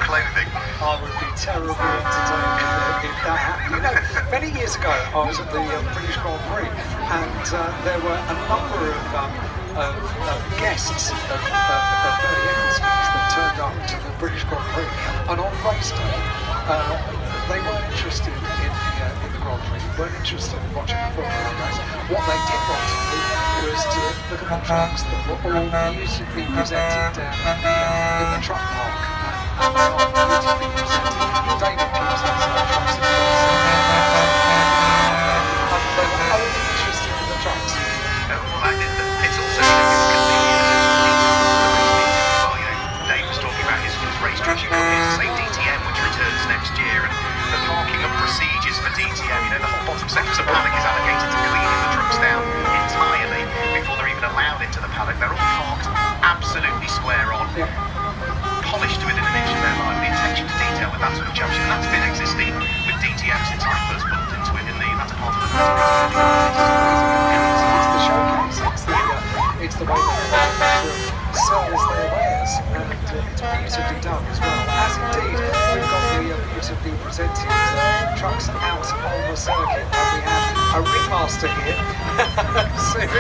clothing. I would be terribly entertained if that happened. You know, many years ago I was at the British Grand Prix, and there were a number of guests of Bernie Ecclestone's that turned up to the British Grand Prix, and on race day they weren't interested in the Grand Prix, weren't interested in watching the Formula 1 race. What they did want to do was to look at the trucks that were all beautifully presented down in the truck park. And they are beautifully presented. David keeps his trucks in place. They were only interested in the trucks. It's also convenient as well. Dave was talking about his race direction companies, say DTM, which returns next year, and the parking and procedures for DTM. The whole bottom section of the paddock is allocated to cleaning the trucks down entirely before they're even allowed into the paddock. They're all parked absolutely square on. Yeah. Polished to within an inch of their life. The attention to detail with that sort of championship, and that's been existing with DTM since I first bumped into it in the latter part of the It's the showcase, it's the way that manufacturer sells their wares, and it's beautifully done as well. As indeed, we've got the beautifully presented trucks out on the circuit, and we have a ringmaster here. So, we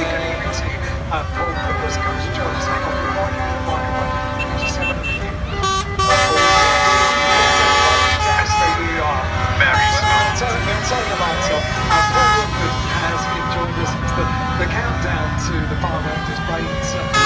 can even see Paul Clippers comes to join us. Hang on, we're going to the microphone. Just have a look. Fantastic you are. Very smart. Turn the lights off. Paul Clippers has joined us. It's the countdown to the Farm Owners Brains